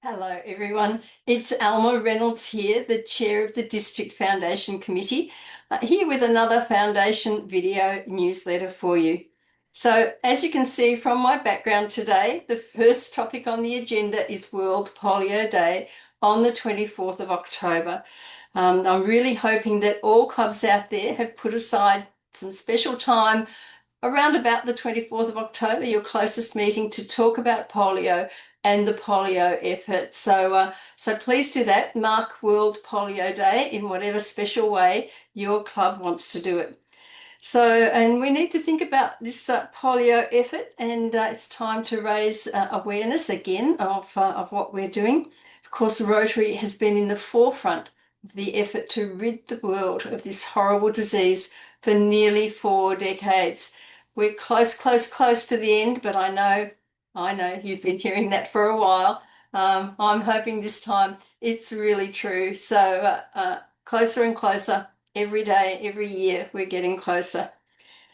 Hello, everyone. It's Alma Reynolds here, the chair of the District Foundation Committee, here with another Foundation video newsletter for you. So, as you can see from my background today, the first topic on the agenda is World Polio Day on the 24th of October. I'm really hoping that all clubs out there have put aside some special time around about the 24th of October, your closest meeting, to talk about polio and the polio effort. So please do that. Mark World Polio Day in whatever special way your club wants to do it. So, and we need to think about this polio effort, and it's time to raise awareness again of what we're doing. Of course, Rotary has been in the forefront of the effort to rid the world of this horrible disease for nearly 4 decades. We're close to the end, but I know you've been hearing that for a while. I'm hoping this time it's really true. So closer and closer every day, every year, we're getting closer.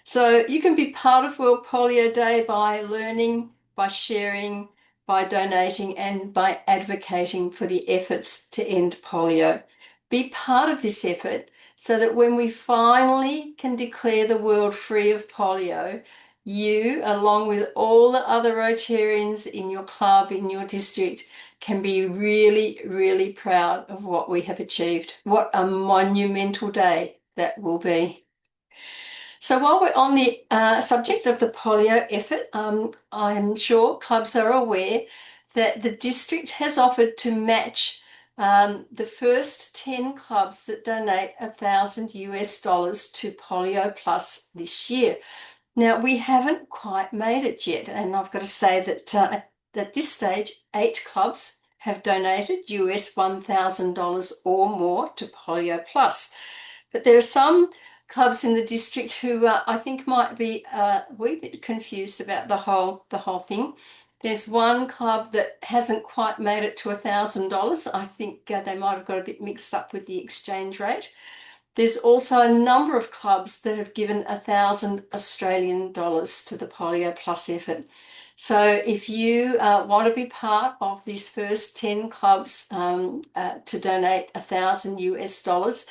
So you can be part of World Polio Day by learning, by sharing, by donating, and by advocating for the efforts to end polio. Be part of this effort so that when we finally can declare the world free of polio, you, along with all the other Rotarians in your club, in your district, can be really, really proud of what we have achieved. What a monumental day that will be. So while we're on the subject of the polio effort, I'm sure clubs are aware that the district has offered to match the first 10 clubs that donate $1,000 to Polio Plus this year. Now, we haven't quite made it yet, and I've got to say that at this stage, 8 clubs have donated US $1,000 or more to Polio Plus. But there are some clubs in the district who I think might be a wee bit confused about the whole thing. There's one club that hasn't quite made it to $1,000. I think they might have got a bit mixed up with the exchange rate. There's also a number of clubs that have given $1,000 to the Polio Plus effort. So if you want to be part of these first 10 clubs to donate $1,000,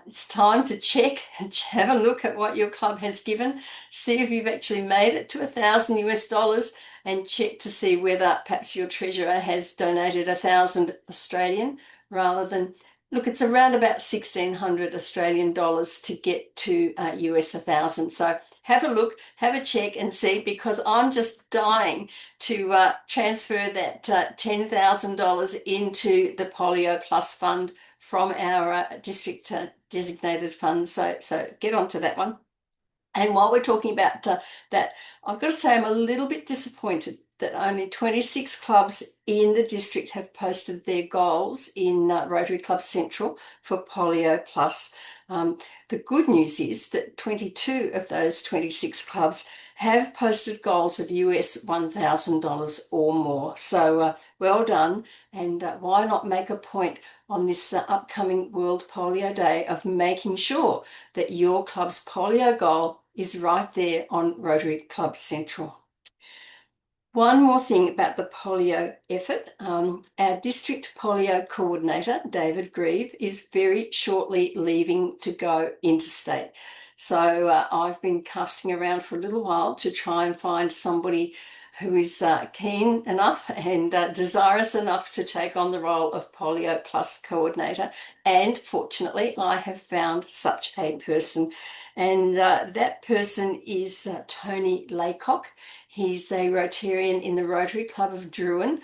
it's time to check and have a look at what your club has given, see if you've actually made it to $1,000, and check to see whether perhaps your treasurer has donated 1,000 Australian rather than, look, it's around about 1,600 Australian dollars to get to US 1,000. So have a look, have a check and see, because I'm just dying to transfer that $10,000 into the Polio Plus Fund from our district designated fund. So get onto that one. And while we're talking about that, I've got to say I'm a little bit disappointed that only 26 clubs in the district have posted their goals in Rotary Club Central for Polio Plus. The good news is that 22 of those 26 clubs have posted goals of US $1,000 or more. So well done. And why not make a point on this upcoming World Polio Day of making sure that your club's polio goal is right there on Rotary Club Central. One more thing about the polio effort. Our district polio coordinator, David Grieve, is very shortly leaving to go interstate. So I've been casting around for a little while to try and find somebody who is keen enough and desirous enough to take on the role of Polio Plus coordinator. And fortunately, I have found such a person. And that person is Tony Laycock. He's a Rotarian in the Rotary Club of Druin,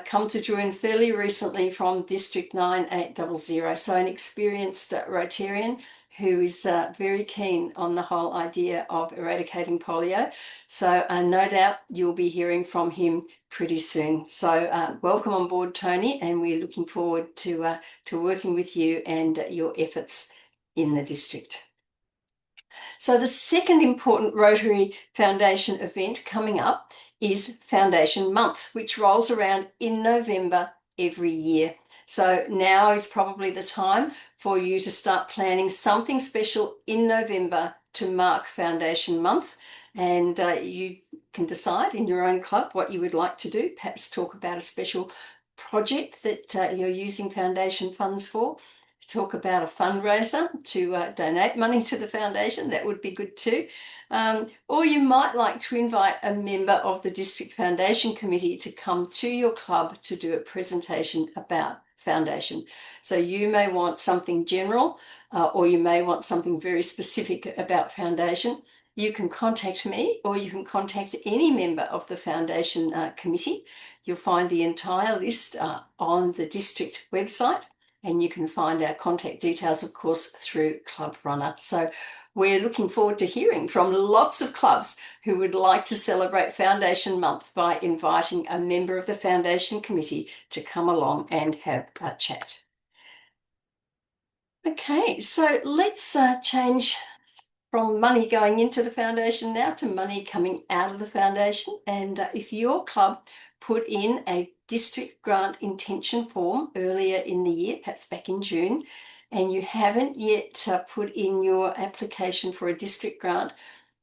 come to Druin fairly recently from District 9800. So an experienced Rotarian who is very keen on the whole idea of eradicating polio. So no doubt you'll be hearing from him pretty soon. So welcome on board, Tony, and we're looking forward to working with you and your efforts in the district. So the second important Rotary Foundation event coming up is Foundation Month, which rolls around in November every year. So now is probably the time for you to start planning something special in November to mark Foundation Month. And you can decide in your own club what you would like to do, perhaps talk about a special project that you're using foundation funds for. Talk about a fundraiser to donate money to the foundation. That would be good too. Or you might like to invite a member of the District Foundation Committee to come to your club to do a presentation about foundation. So you may want something general, or you may want something very specific about foundation. You can contact me, or you can contact any member of the foundation committee. You'll find the entire list on the district website, and you can find our contact details, of course, through Club Runner. So we're looking forward to hearing from lots of clubs who would like to celebrate Foundation Month by inviting a member of the Foundation Committee to come along and have a chat. Okay, so let's change from money going into the foundation now to money coming out of the foundation. And if your club put in a district grant intention form earlier in the year, perhaps back in June, and you haven't yet put in your application for a district grant,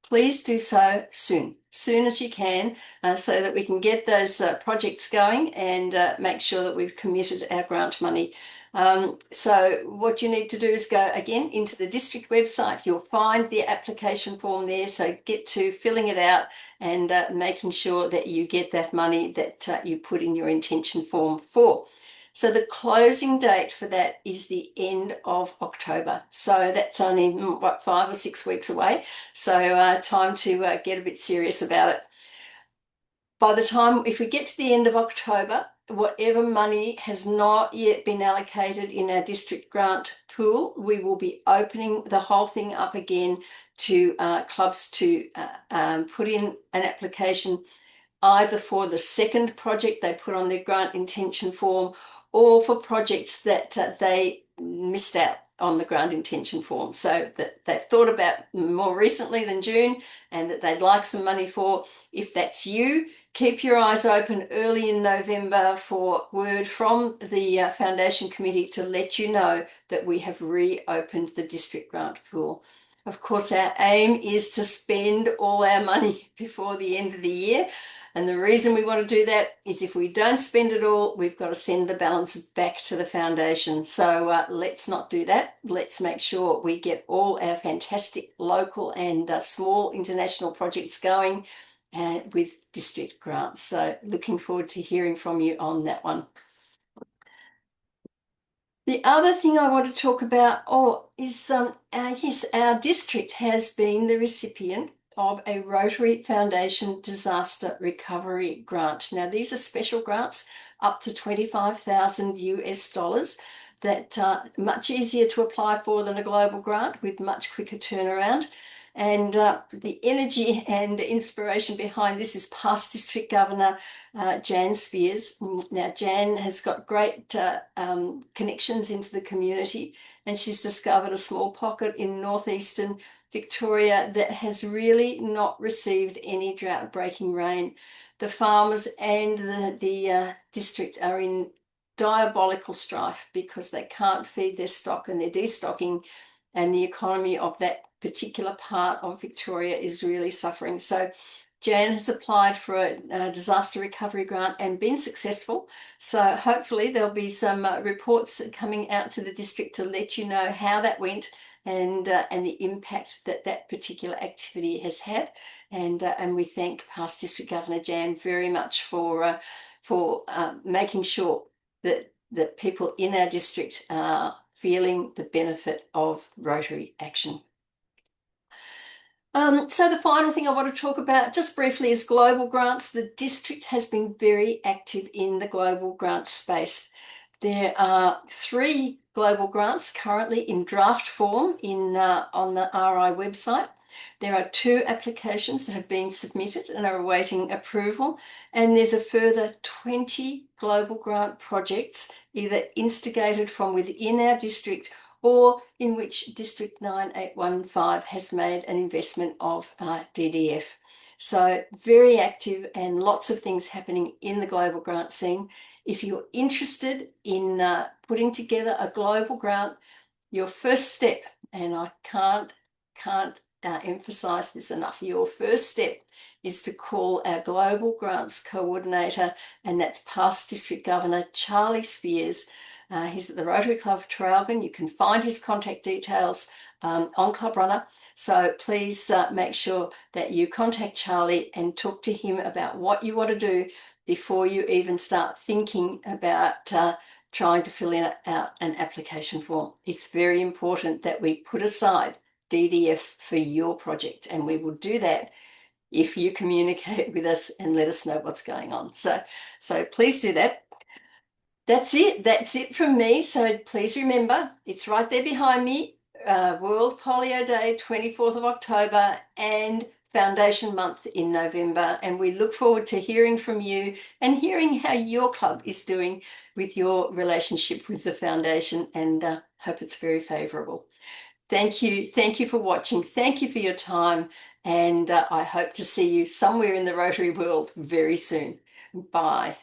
please do so soon as you can, so that we can get those projects going and make sure that we've committed our grant money. So what you need to do is go again into the district website. You'll find the application form there, so get to filling it out and making sure that you get that money that you put in your intention form for. So the closing date for that is the end of October. So that's only, 5 or 6 weeks away. So time to get a bit serious about it. By the time, if we get to the end of October, whatever money has not yet been allocated in our district grant pool, we will be opening the whole thing up again to clubs to put in an application either for the second project they put on their grant intention form, or for projects that they missed out on the grant intention form. So that they've thought about more recently than June and that they'd like some money for. If that's you, keep your eyes open early in November for word from the Foundation Committee to let you know that we have reopened the district grant pool. Of course, our aim is to spend all our money before the end of the year. And the reason we want to do that is if we don't spend it all, we've got to send the balance back to the foundation. So let's not do that. Let's make sure we get all our fantastic local and small international projects going with district grants. So looking forward to hearing from you on that one. The other thing I want to talk about is yes, our district has been the recipient of a Rotary Foundation Disaster Recovery Grant. Now, these are special grants up to $25,000 that are much easier to apply for than a global grant with much quicker turnaround. And the energy and inspiration behind this is past District Governor Jan Spears. Now, Jan has got great connections into the community, and she's discovered a small pocket in northeastern Victoria that has really not received any drought-breaking rain. The farmers and the district are in diabolical strife because they can't feed their stock and they're destocking, and the economy of that particular part of Victoria is really suffering. So Jan has applied for a disaster recovery grant and been successful. So hopefully there'll be some reports coming out to the district to let you know how that went and the impact that that particular activity has had. And we thank past District Governor Jan very much for making sure that people in our district are feeling the benefit of Rotary action. So the final thing I want to talk about just briefly is global grants. The district has been very active in the global grant space. There are 3 global grants currently in draft form on the RI website. There are 2 applications that have been submitted and are awaiting approval, and there's a further 20 global grant projects either instigated from within our district or in which District 9815 has made an investment of DDF. So very active and lots of things happening in the global grant scene. If you're interested in putting together a global grant, your first step, and I can't emphasize this enough. Your first step is to call our Global Grants Coordinator, and that's past District Governor Charlie Spears. He's at the Rotary Club of Traralgon. You can find his contact details on Club Runner. So please make sure that you contact Charlie and talk to him about what you want to do before you even start thinking about trying to fill out an application form. It's very important that we put aside DDF for your project, and we will do that if you communicate with us and let us know what's going on. So please do that. That's it from me. So please remember, it's right there behind me, World Polio Day, 24th of October, and Foundation Month in November. And we look forward to hearing from you and hearing how your club is doing with your relationship with the foundation, and hope it's very favourable. Thank you. Thank you for watching. Thank you for your time. And I hope to see you somewhere in the Rotary world very soon. Bye.